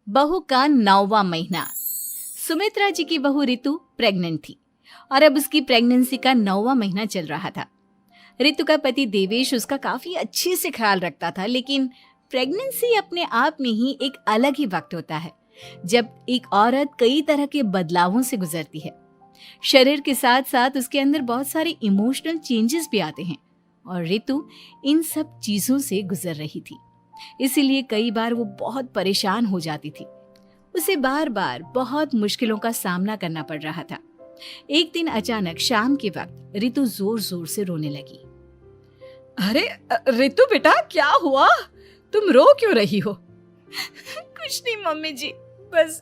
बहू का 9वां महीना। सुमित्रा जी की बहू रितु प्रेग्नेंट थी और अब उसकी प्रेगनेंसी का 9वां महीना चल रहा था। रितु का पति देवेश उसका काफी अच्छे से ख्याल रखता था, लेकिन प्रेगनेंसी अपने आप में ही एक अलग ही वक्त होता है जब एक औरत कई तरह के बदलावों से गुजरती है। शरीर के साथ साथ उसके अंदर बहुत सारे इमोशनल चेंजेस भी आते हैं और रितु इन सब चीजों से गुजर रही थी। इसीलिए कई बार वो बहुत परेशान हो जाती थी। उसे बार बार बहुत मुश्किलों का सामना करना पड़ रहा था। एक दिन अचानक शाम के वक्त रितु जोर जोर से रोने लगी। अरे रितु बेटा, क्या हुआ? तुम रो क्यों रही हो? कुछ नहीं मम्मी जी, बस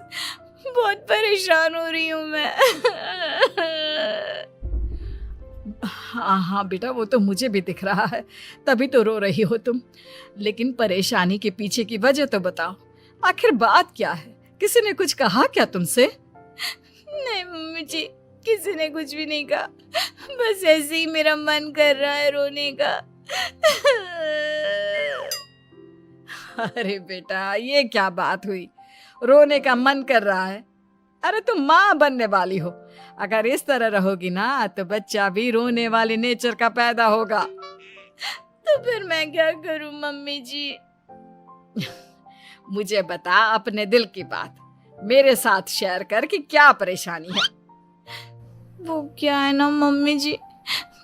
बहुत परेशान हो रही हूँ मैं। हाँ बेटा, वो तो मुझे भी दिख रहा है, तभी तो रो रही हो तुम। लेकिन परेशानी के पीछे की वजह तो बताओ, आखिर बात क्या है? किसी ने कुछ कहा क्या तुमसे? नहीं मम्मी जी, किसी ने कुछ भी नहीं कहा, बस ऐसे ही मेरा मन कर रहा है रोने का। अरे बेटा, ये क्या बात हुई? रोने का मन कर रहा है? अरे तुम माँ बनने वाली हो, अगर इस तरह रहोगी ना तो बच्चा भी रोने वाले नेचर का पैदा होगा। तो फिर मैं क्या करूं मम्मी जी? मुझे बता अपने दिल की बात, मेरे साथ शेयर कर कि क्या परेशानी है। वो क्या है ना मम्मी जी,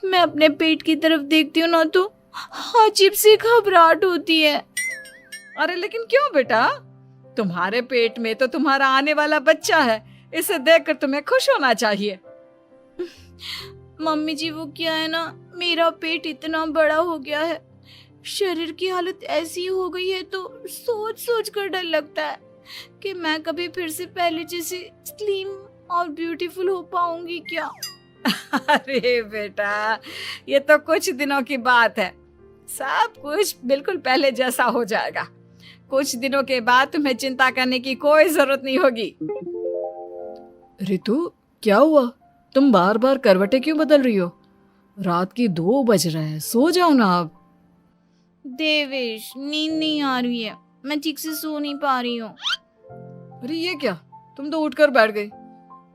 मैं अपने पेट की तरफ देखती हूँ ना तो अजीब सी घबराहट होती है। अरे लेकिन क्यों बेटा? तुम्हारे पेट में तो तुम्हारा आने वाला बच्चा है, इसे देखकर तुम्हें खुश होना चाहिए। मम्मी जी वो क्या है ना, मेरा पेट इतना बड़ा हो गया है, शरीर की हालत ऐसी हो गई है तो सोच सोच कर डर लगता है कि मैं कभी फिर से पहले जैसी स्लिम और ब्यूटीफुल हो पाऊंगी क्या। अरे बेटा, ये तो कुछ दिनों की बात है, सब कुछ बिल्कुल पहले जैसा हो जाएगा। कुछ दिनों के बाद तुम्हें चिंता करने की कोई जरूरत नहीं होगी। रितु, क्या हुआ? तुम बार बार करवटें क्यों बदल रही हो? रात के 2 बज रहे हैं, सो जाओ ना अब। देवेश, नींद नहीं आ रही है, मैं ठीक से सो नहीं पा रही हूँ। अरे ये क्या, तुम तो उठकर बैठ गई।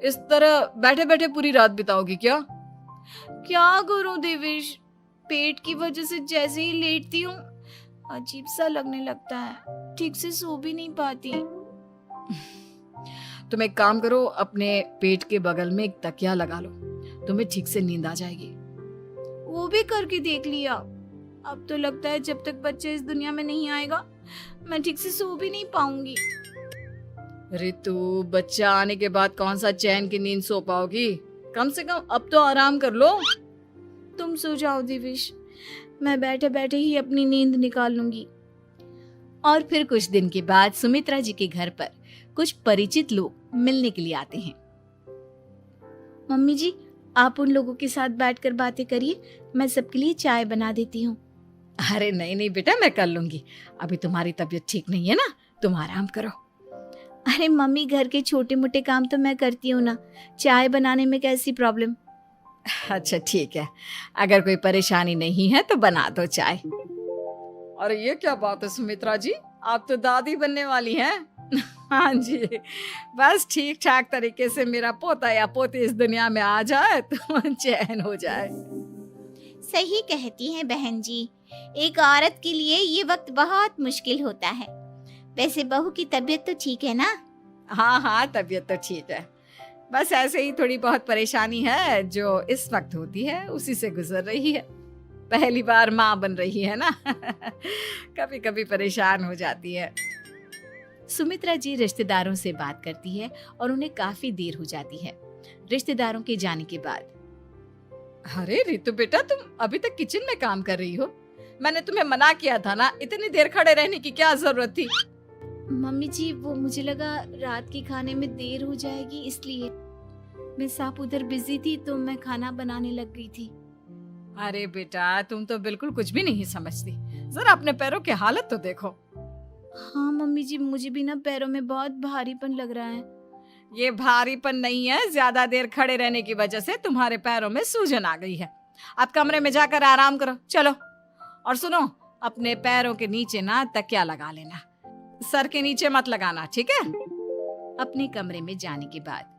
इस तरह बैठे बैठे पूरी रात बिताओगी क्या? क्या करूं देवेश, पेट की वजह से जैसे ही लेटती हूँ अजीब सा लगने लगता है, ठीक से सो भी नहीं पाती। तुम एक काम करो, अपने पेट के बगल में एक तकिया लगा लो, तुम्हें ठीक से नींद आ जाएगी। वो भी करके देख लिया, अब तो लगता है जब तक बच्चा इस दुनिया में नहीं आएगा मैं ठीक से सो भी नहीं पाऊंगी। रितु, बच्चा आने के बाद कौन सा चैन की नींद सो पाओगी? कम से कम अब तो आराम कर लो। तुम सो जाओ देवेश, मैं बैठे बैठे ही अपनी नींद निकाल लूंगी। और फिर कुछ दिन के बाद सुमित्रा जी के घर पर कुछ परिचित लोग मिलने के लिए आते हैं। मम्मी जी, आप उन लोगों के साथ बैठकर बातें करिए, मैं सबके लिए चाय बना देती हूँ। अरे नहीं नहीं बेटा, मैं कर लूंगी, अभी तुम्हारी तबीयत ठीक नहीं है ना, तुम आराम करो। अरे मम्मी, घर के छोटे मोटे काम तो मैं करती हूँ ना, चाय बनाने में कैसी प्रॉब्लम? अच्छा ठीक है, अगर कोई परेशानी नहीं है तो बना दो चाय। अरे ये क्या बात है सुमित्रा जी, आप तो दादी बनने वाली हैं। हाँ जी, बस ठीक ठाक तरीके से मेरा पोता या पोती इस दुनिया में आ जाए तो चैन हो जाए। सही कहती हैं बहन जी, एक औरत के लिए ये वक्त बहुत मुश्किल होता है। वैसे बहू की तबीयत तो ठीक है ना? हाँ हाँ, तबीयत तो ठीक है, बस ऐसे ही थोड़ी बहुत परेशानी है जो इस वक्त होती है, उसी से गुजर रही है। पहली बार माँ बन रही है ना, कभी कभी परेशान हो जाती है। सुमित्रा जी रिश्तेदारों से बात करती है और उन्हें काफी देर हो जाती है। रिश्तेदारों के जाने के बाद, अरे रितु बेटा, तुम अभी तक किचन में काम कर रही हो? मैंने तुम्हें मना किया था ना, इतनी देर खड़े रहने की क्या जरूरत थी? मम्मी जी, वो मुझे लगा रात के खाने में देर हो जाएगी, इसलिए मैं साफ उधर बिजी थी तो मैं खाना बनाने लग गई थी। अरे बेटा, तुम तो बिल्कुल कुछ भी नहीं समझती, जरा अपने पैरों की हालत तो देखो। हाँ मम्मी जी, मुझे भी ना पैरों में बहुत भारीपन लग रहा है। ये भारीपन नहीं है, ज्यादा देर खड़े रहने की वजह से तुम्हारे पैरों में सूजन आ गई है। अब कमरे में जाकर आराम करो, चलो। और सुनो, अपने पैरों के नीचे ना तकिया लगा लेना, सर के नीचे मत लगाना, ठीक है? अपने कमरे में जाने के बाद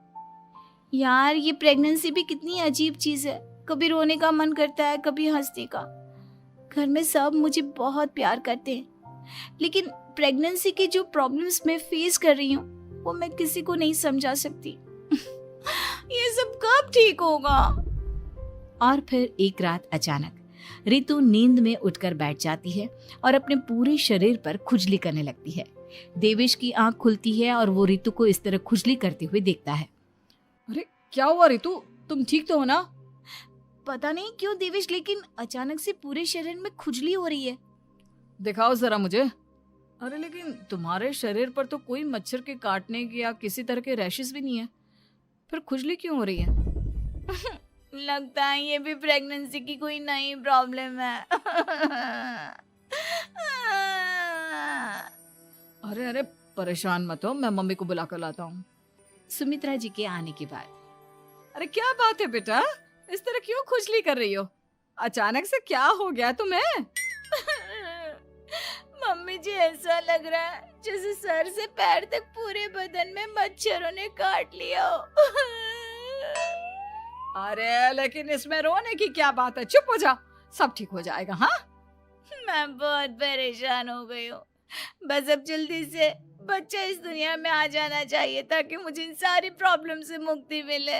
यार ये प्रेगनेंसी भी कितनी अजीब चीज है, कभी रोने का मन करता है, कभी हंसने का। घर में सब मुझे बहुत प्यार करते हैं, लेकिन प्रेगनेंसी की जो प्रॉब्लम्स मैं फेस कर रही हूँ वो मैं किसी को नहीं समझा सकती। ये सब कब ठीक होगा? और फिर एक रात अचानक रितु नींद में उठकर बैठ जाती है और अपने पूरे शरीर पर खुजली करने लगती है। देवेश की आंख खुलती है और वो रितु को इस तरह खुजली करते हुए देखता है। अरे क्या हुआ रितु, तुम ठीक तो हो ना? पता नहीं क्यों देवेश, लेकिन अचानक से पूरे शरीर में खुजली हो रही है। दिखाओ जरा मुझे। अरे लेकिन तुम्हारे शरीर पर तो कोई मच्छर के काटने की या किसी तरह के रैशेस भी नहीं है, फिर खुजली क्यों हो रही है? लगता है ये भी प्रेगनेंसी की कोई नई प्रॉब्लम है। अरे अरे परेशान मत हो, मैं मम्मी को बुला कर लाता हूँ। सुमित्रा जी के आने के बाद अरे क्या बात है बेटा, इस तरह क्यों खुजली कर रही हो? अचानक से क्या हो गया तुम्हें? मम्मी जी ऐसा लग रहा है जैसे सर से पैर तक पूरे बदन में मच्छरों ने काट लिया हो। अरे लेकिन इसमें रोने की क्या बात है, चुप हो जाओ, सब ठीक हो जाएगा। हाँ मैं बहुत परेशान हो गई हूँ, बस अब जल्दी से बच्चा इस दुनिया में आ जाना चाहिए ताकि मुझे इन सारी प्रॉब्लम से मुक्ति मिले।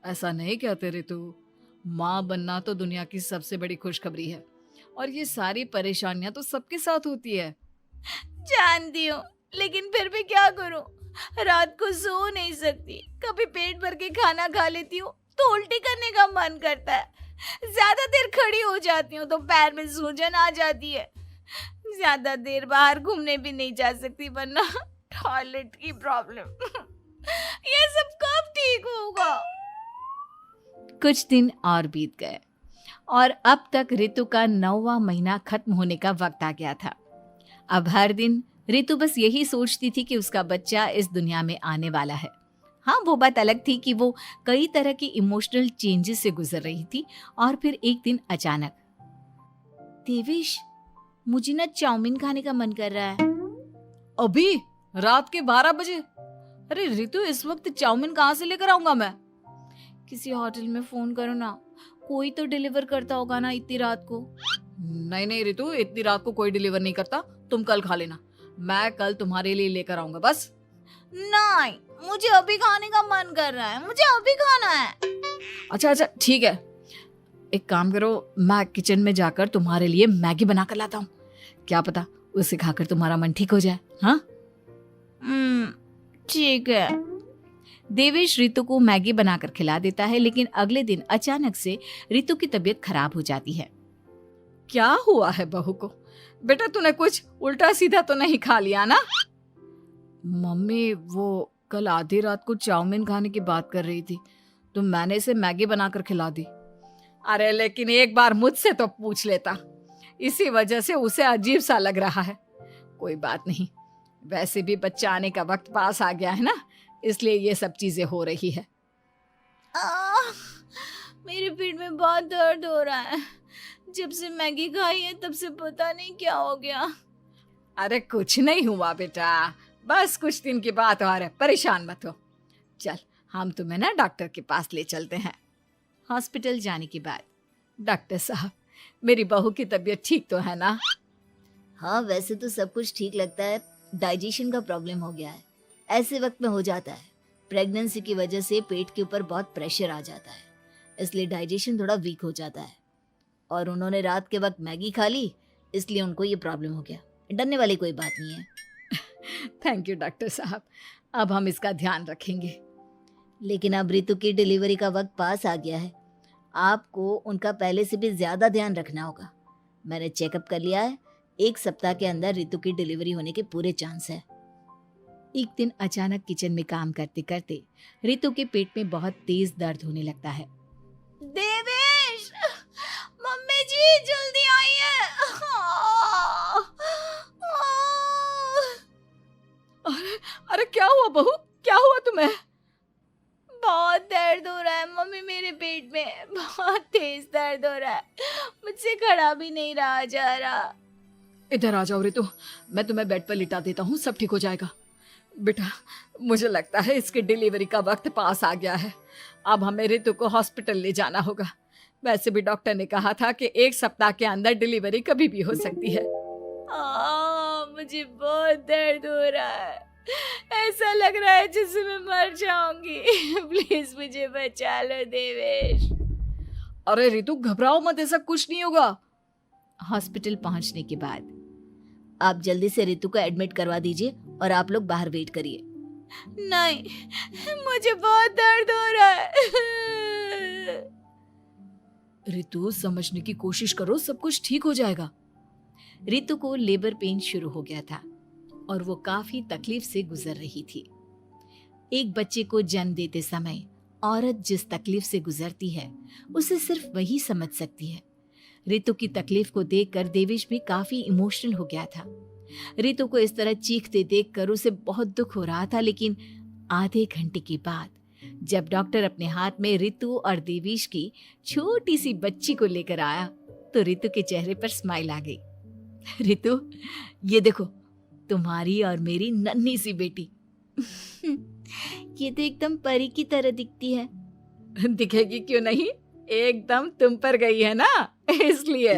ऐसा नहीं कहते रितु, माँ बनना तो दुनिया की सबसे बड़ी खुशखबरी है और ये सारी परेशानियां तो सबके साथ होती है। जानती हूँ, लेकिन फिर भी क्या करूँ, रात को सो नहीं सकती, कभी पेट भर के खाना खा लेती हूँ तो उल्टी करने का मन करता है, ज्यादा देर खड़ी हो जाती हूँ तो पैर में सूजन आ जाती है, ज्यादा देर बाहर घूमने भी नहीं जा सकती वरना टॉयलेट की प्रॉब्लम। ये सब कब ठीक होगा? कुछ दिन और बीत गए और अब तक रितु का 9वां महीना खत्म होने का वक्त आ गया था। अब हर दिन रितु बस यही सोचती थी कि उसका बच्चा इस दुनिया में आने वाला है। हाँ, वो बात अलग थी कि वो कई तरह की इमोशनल चेंजेस से गुजर रही थी और फिर एक दिन अचानक, देवेश मुझे ना चाउमीन खाने का मन कर रहा है। अभी रात के 12 बजे? अरे रितु, इस वक्त चाउमीन कहाँ से लेकर आऊंगा मैं? किसी होटल में फोन करो ना, कोई तो डिलीवर करता होगा ना इतनी रात को। नहीं नहीं रितु, इतनी रात को कोई डिलीवर नहीं करता, तुम कल खा लेना, मैं कल तुम्हारे लिए लेकर आऊंगा बस। नहीं, मुझे अभी खाने का मन कर रहा है, मुझे अभी खाना है। अच्छा अच्छा ठीक है, एक काम करो, मैं किचन में जाकर तुम्हारे लिए मैगी बना कर लाता हूँ, क्या पता उसे खाकर तुम्हारा मन ठीक हो जाए। हाँ ठीक है। देवेश रितु को मैगी बनाकर खिला देता है, लेकिन अगले दिन अचानक से रितु की तबीयत खराब हो जाती है। क्या हुआ है बहू को? बेटा तूने कुछ उल्टा सीधा तो नहीं खा लिया ना? मम्मी वो कल आधी रात को चाउमीन खाने की बात कर रही थी तो मैंने इसे मैगी बनाकर खिला दी। अरे लेकिन एक बार मुझसे तो पूछ लेता, इसी वजह से उसे अजीब सा लग रहा है। कोई बात नहीं, वैसे भी बच्चा आने का वक्त पास आ गया है ना, इसलिए ये सब चीजें हो रही है। मेरे पेट में बहुत दर्द हो रहा है, जब से मैगी खाई है तब से पता नहीं क्या हो गया। अरे कुछ नहीं हुआ बेटा, बस कुछ दिन की बात और है, परेशान मत हो। चल हम तुम्हें ना डॉक्टर के पास ले चलते हैं। हॉस्पिटल जाने के बाद, डॉक्टर साहब, मेरी बहू की तबीयत ठीक तो है ना? हाँ, वैसे तो सब कुछ ठीक लगता है, डाइजेशन का प्रॉब्लम हो गया है, ऐसे वक्त में हो जाता है। प्रेगनेंसी की वजह से पेट के ऊपर बहुत प्रेशर आ जाता है, इसलिए डाइजेशन थोड़ा वीक हो जाता है। और उन्होंने रात के वक्त मैगी खा ली, इसलिए उनको ये प्रॉब्लम हो गया। डरने वाली कोई बात नहीं है। थैंक यू डॉक्टर साहब, अब हम इसका ध्यान रखेंगे। लेकिन अब रितु की डिलीवरी का वक्त पास आ गया है, आपको उनका पहले से भी ज़्यादा ध्यान रखना होगा। मैंने चेकअप कर लिया है, 1 सप्ताह के अंदर रितु की डिलीवरी होने के पूरे चांस है। एक दिन अचानक किचन में काम करते करते रितु के पेट में बहुत तेज दर्द होने लगता है। देवेश, मम्मी जी जल्दी आइए। अरे क्या हुआ बहू, क्या हुआ तुम्हें? बहुत दर्द हो रहा है मम्मी, मेरे पेट में बहुत तेज दर्द हो रहा है, मुझसे खड़ा भी नहीं रहा जा रहा। इधर आ जाओ रितु, मैं तुम्हें बेड पर लिटा देता हूँ, सब ठीक हो जाएगा। बेटा, मुझे लगता है इसकी डिलीवरी का वक्त पास आ गया है। अब हमें रितु को हॉस्पिटल ले जाना होगा। वैसे भी डॉक्टर ने कहा था कि 1 सप्ताह के अंदर डिलीवरी कभी भी हो सकती है। मुझे बहुत दर्द हो रहा है, ऐसा लग रहा है जैसे मैं मर जाऊंगी। प्लीज मुझे बचा लो देवेश। अरे रितु, घबराओ मत, ऐसा कुछ नहीं होगा। हॉस्पिटल पहुंचने के बाद आप जल्दी से रितु को एडमिट करवा दीजिए और आप लोग बाहर वेट करिए। नहीं, मुझे बहुत दर्द हो रहा है। रितु, समझने की कोशिश करो, सब कुछ ठीक हो जाएगा। रितु को लेबर पेन शुरू हो गया था और वो काफी तकलीफ से गुजर रही थी। एक बच्चे को जन्म देते समय औरत जिस तकलीफ से गुजरती है उसे सिर्फ वही समझ सकती है। रितु की तकलीफ को देखकर देवेश भी काफी इमोशनल हो गया था। रितु को इस तरह चीखते देखकर उसे बहुत दुख हो रहा था, लेकिन आधे घंटे के बाद जब डॉक्टर अपने हाथ में रितु और देवेश की छोटी सी बच्ची को लेकर आया तो रितु के चेहरे पर स्माइल आ गई। रितु, ये देखो, तुम्हारी और मेरी नन्ही सी बेटी। ये तो एकदम परी की तरह दिखती है। दिखेगी क्यों नहीं, एकदम तुम पर गई है ना, इसलिए।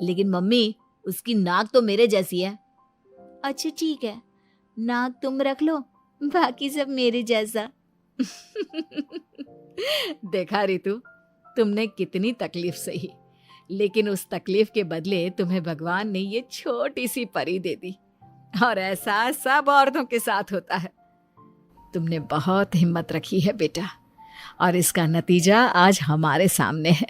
लेकिन मम्मी, उसकी नाक तो मेरे जैसी है। अच्छा ठीक है, नाक तुम रख लो, बाकी सब मेरे जैसा। देखा रितु, तुमने कितनी तकलीफ सही, लेकिन उस तकलीफ के बदले तुम्हें भगवान ने ये छोटी सी परी दे दी। और ऐसा सब औरतों के साथ होता है। तुमने बहुत हिम्मत रखी है बेटा, और इसका नतीजा आज हमारे सामने है।